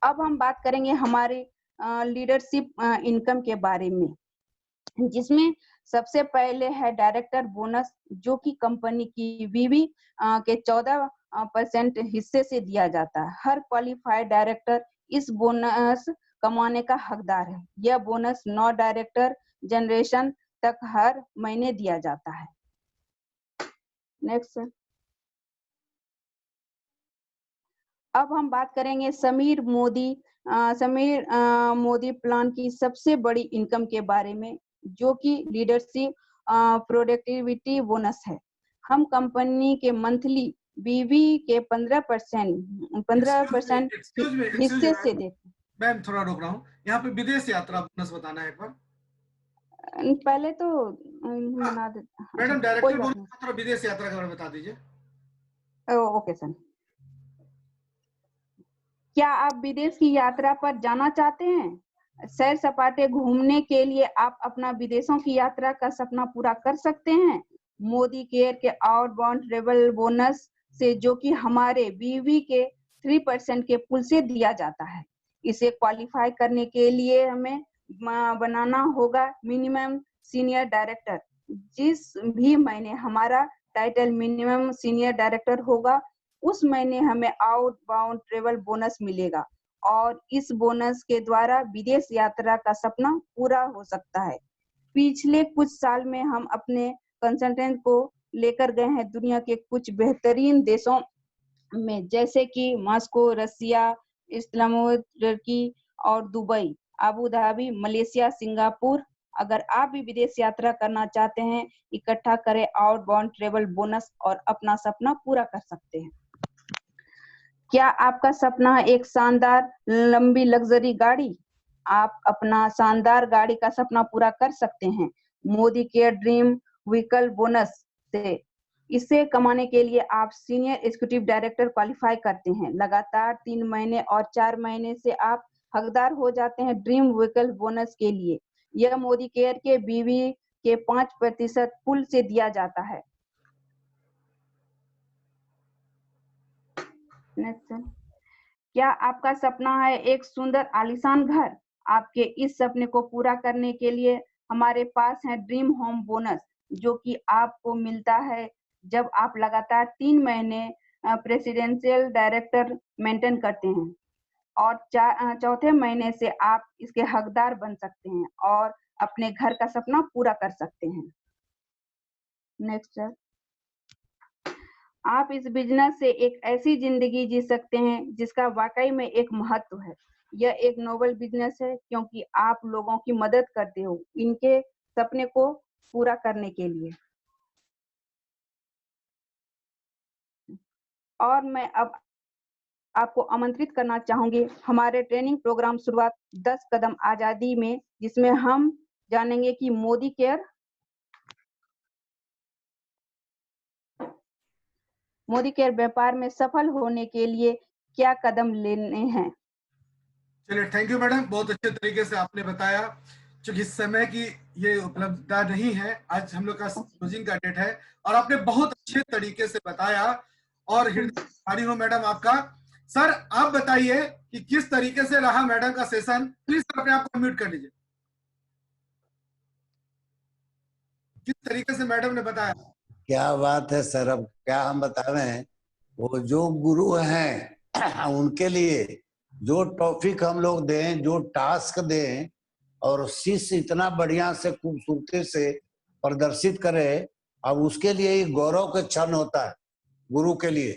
Speaker 4: अब हम बात करेंगे हमारे लीडरशिप इनकम के बारे में, जिसमें सबसे पहले है डायरेक्टर बोनस, जो कि कंपनी की वीवी के 14% हिस्से से दिया जाता है। हर क्वालिफाइड डायरेक्टर इस बोनस कमाने का हकदार है। यह बोनस 9 डायरेक्टर जनरेशन तक हर महीने दिया जाता है। Next sir. अब हम बात करेंगे समीर मोदी प्लान की सबसे बड़ी इनकम के बारे में, जो कि लीडरशिप प्रोडक्टिविटी बोनस है। हम कंपनी के मंथली बीवी के 15% हिस्से से देते हैं।
Speaker 2: मैम थोड़ा रोक रहा हूँ, यहाँ पे विदेश यात्रा बोनस बताना है एक बार।
Speaker 4: पहले तो बना देते।
Speaker 2: मैडम डायरेक्टर बोनस थोड़ा विदेश यात्रा के बारे में बता दीजिए।
Speaker 4: Okay sir. क्या आप विदेश की यात्रा पर जाना चाहते हैं? सैर सपाटे घूमने के लिए आप अपना विदेशों की यात्रा का सपना पूरा कर सकते हैं मोदी केयर के आउटबाउंड ट्रेवल बोनस से, जो कि हमारे बीवी के 3% के पुल से दिया जाता है। इसे क्वालिफाई करने के लिए हमें बनाना होगा मिनिमम सीनियर डायरेक्टर। जिस भी महीने हमारा टाइटल मिनिमम सीनियर डायरेक्टर होगा उस महीने हमें आउटबाउंड ट्रेवल बोनस मिलेगा और इस बोनस के द्वारा विदेश यात्रा का सपना पूरा हो सकता है। पिछले कुछ साल में हम अपने कंसल्टेंट को लेकर गए हैं दुनिया के कुछ बेहतरीन देशों में, जैसे कि मॉस्को, रसिया, इस्लामाबाद, टर्की और Dubai, Abu Dhabi, Malaysia, Singapore. अगर आप भी विदेश यात्रा करना चाहते हैं, इकट्ठा करें आउटबाउंड ट्रेवल बोनस और अपना सपना पूरा कर सकते हैं। क्या आपका सपना है एक शानदार लंबी लग्जरी गाड़ी? आप अपना शानदार गाड़ी का सपना पूरा कर सकते हैं Modi care dream vehicle bonus से। इसे कमाने के लिए आप सीनियर एग्जीक्यूटिव डायरेक्टर क्वालिफाई करते हैं। लगातार 3 महीने और 4 महीने से आप हकदार हो जाते हैं ड्रीम व्हीकल बोनस के लिए। यह मोदी केयर के बीवी के 5% पुल से दिया जाता है। क्या आपका सपना है एक सुंदर आलीशान घर? आपके इस सपने को पूरा करने के लिए हमारे पास है ड्रीम होम बोनस, जो कि आपको मिलता है जब आप लगातार 3 महीने प्रेसिडेंशियल डायरेक्टर मेंटेन करते हैं और चौथे महीने से आप इसके हकदार बन सकते हैं और अपने घर का सपना पूरा कर सकते हैं। Next sir. आप इस बिजनेस से एक ऐसी जिंदगी जी सकते हैं जिसका वाकई में एक महत्व है। यह एक नोबल बिजनेस है क्योंकि आप लोगों की मदद करते हो इनके सपने को पूरा करने के लिए। और मैं अब आपको आमंत्रित करना चाहूंगी हमारे ट्रेनिंग प्रोग्राम शुरुआत 10 कदम आजादी में, जिसमें हम जानेंगे कि मोदी केयर व्यापार में सफल होने के लिए क्या कदम लेने हैं।
Speaker 2: चलिए, थैंक यू मैडम, बहुत अच्छे तरीके से आपने बताया। चूंकि समय की ये उपलब्धता नहीं है, आज हम लोग का क्लोजिंग का डेट है और आपने बहुत अच्छे तरीके से बताया और हृदय हो मैडम आपका। सर आप बताइए कि किस तरीके से रहा मैडम का सेशन। प्लीज अपने आप को म्यूट कर लीजिए। किस तरीके से मैडम ने बताया?
Speaker 1: क्या बात है सर, अब क्या हम बतावें। वो जो गुरु हैं उनके लिए जो टॉपिक हम लोग दें, जो टास्क दें, और शिष्य इतना बढ़िया से खूबसूरती से प्रदर्शित करे, अब उसके लिए ही गौरव का क्षण होता है गुरु के लिए।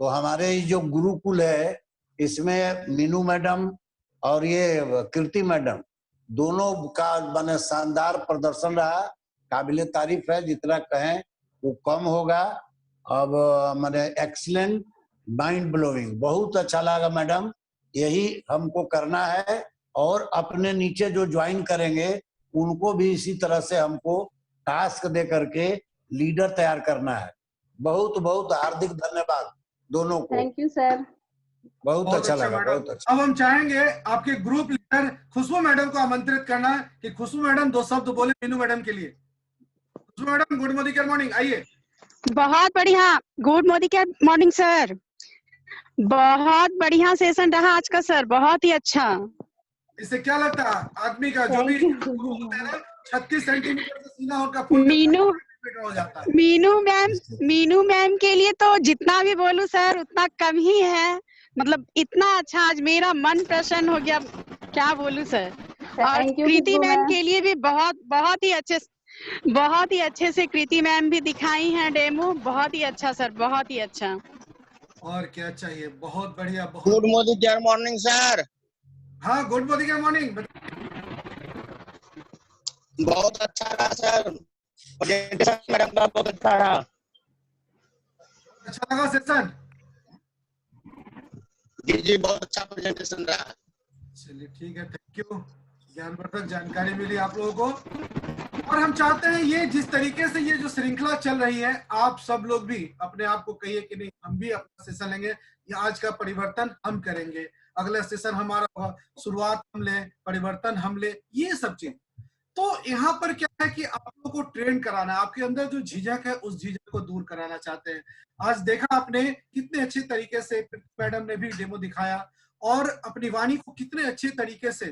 Speaker 1: तो हमारे जो गुरुकुल है इसमें मीनू मैडम और ये कीर्ति मैडम दोनों का माने शानदार प्रदर्शन रहा, काबिले तारीफ है, जितना कहें वो कम होगा। अब माने एक्सीलेंट, माइंड ब्लोइंग, बहुत अच्छा लगा मैडम। यही हमको करना है और अपने नीचे जो ज्वाइन करेंगे उनको भी इसी तरह से हमको टास्क दे करके लीडर तैयार करना है। बहुत बहुत हार्दिक धन्यवाद दोनों को।
Speaker 4: Thank you sir.
Speaker 1: बहुत अच्छा लगा,
Speaker 2: मैडम।
Speaker 1: बहुत अच्छा।
Speaker 2: अब हम चाहेंगे आपके ग्रुप लीडर खुशबू मैडम को आमंत्रित करना कि खुशबू मैडम 2 शब्द बोले मीनू मैडम के लिए। खुशबू मैडम, गुड मॉर्निंग, आइए।
Speaker 6: बहुत बढ़िया, गुड मॉर्निंग सर। बहुत बढ़िया सेशन रहा आज का सर, बहुत ही अच्छा।
Speaker 2: इससे क्या लगता है आदमी का जो भी 36 सेंटीमीटर से सीना होकर हो जाता है।
Speaker 6: मीनू मैम के लिए तो जितना भी बोलूं सर उतना कम ही है। मतलब इतना अच्छा, आज मेरा मन प्रसन्न हो गया, क्या बोलूं सर। और कृति मैम के लिए भी बहुत ही अच्छे से कृति मैम भी दिखाई हैं डेमो। बहुत ही अच्छा सर, बहुत ही अच्छा।
Speaker 2: और क्या चाहिए, बहुत बढ़िया।
Speaker 3: Good morning sir.
Speaker 2: हाँ, गुड मॉर्निंग।
Speaker 3: बहुत अच्छा रहा सर, प्रेजेंटेशन मैडम का बहुत अच्छा रहा।
Speaker 2: अच्छा लगा सेशन?
Speaker 3: जी बहुत अच्छा प्रेजेंटेशन रहा।
Speaker 2: चलिए ठीक है, थैंक यू। ज्ञानवर्धक जानकारी मिली आप लोगों को। और हम चाहते हैं ये जिस तरीके से ये जो श्रृंखला चल रही है, आप सब लोग भी अपने आप को कहिए कि नहीं, हम भी अपना सेशन लेंगे, ये आज का परिवर्तन हम करेंगे, अगला सेशन हमारा शुरुआत हम ले, परिवर्तन हम ले, ये सब चीज। तो यहाँ पर क्या है कि आप लोगों को ट्रेन कराना, आपके अंदर जो झिझक है उस झिझक को दूर कराना चाहते हैं। आज देखा आपने कितने अच्छे तरीके से मैडम ने भी डेमो दिखाया और अपनी वाणी को कितने अच्छे तरीके से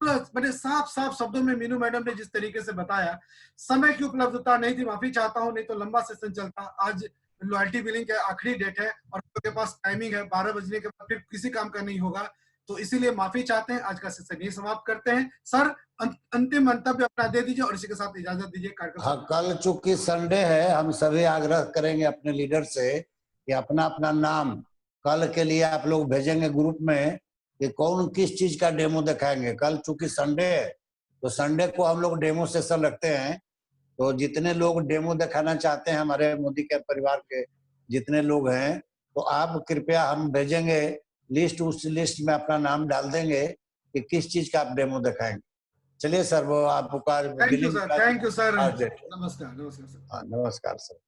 Speaker 2: मैंने साफ शब्दों में मीनू मैडम ने जिस तरीके से बताया। समय की उपलब्धता नहीं थी, माफी चाहता हूं, नहीं तो लंबा सेशन चलता। आज लॉयल्टी बिलिंग का आखिरी डेट है और आपके पास टाइमिंग है, 12 बजने के बाद फिर किसी काम का नहीं होगा, तो इसीलिए माफी चाहते हैं। आज का सेशन यही समाप्त करते हैं। सर अंतिम मंतव्य अपना दे दीजिए और इसी के साथ इजाजत दीजिए।
Speaker 1: हाँ, कल चूंकि संडे है, हम सभी आग्रह करेंगे अपने लीडर से कि अपना अपना नाम कल के लिए आप लोग भेजेंगे ग्रुप में कि कौन किस चीज का डेमो दिखाएंगे। कल चूंकि संडे है तो संडे को हम लोग डेमो सेशन रखते हैं। तो जितने लोग डेमो दिखाना चाहते हैं, हमारे मोदी के परिवार के जितने लोग हैं, तो आप कृपया हम भेजेंगे लिस्ट, उस लिस्ट में अपना नाम डाल देंगे कि किस चीज का आप डेमो दिखाएंगे। चलिए सर, वो आपका
Speaker 2: थैंक यू सर।
Speaker 1: नमस्कार।
Speaker 2: नमस्कार सर।
Speaker 1: नमस्कार सर।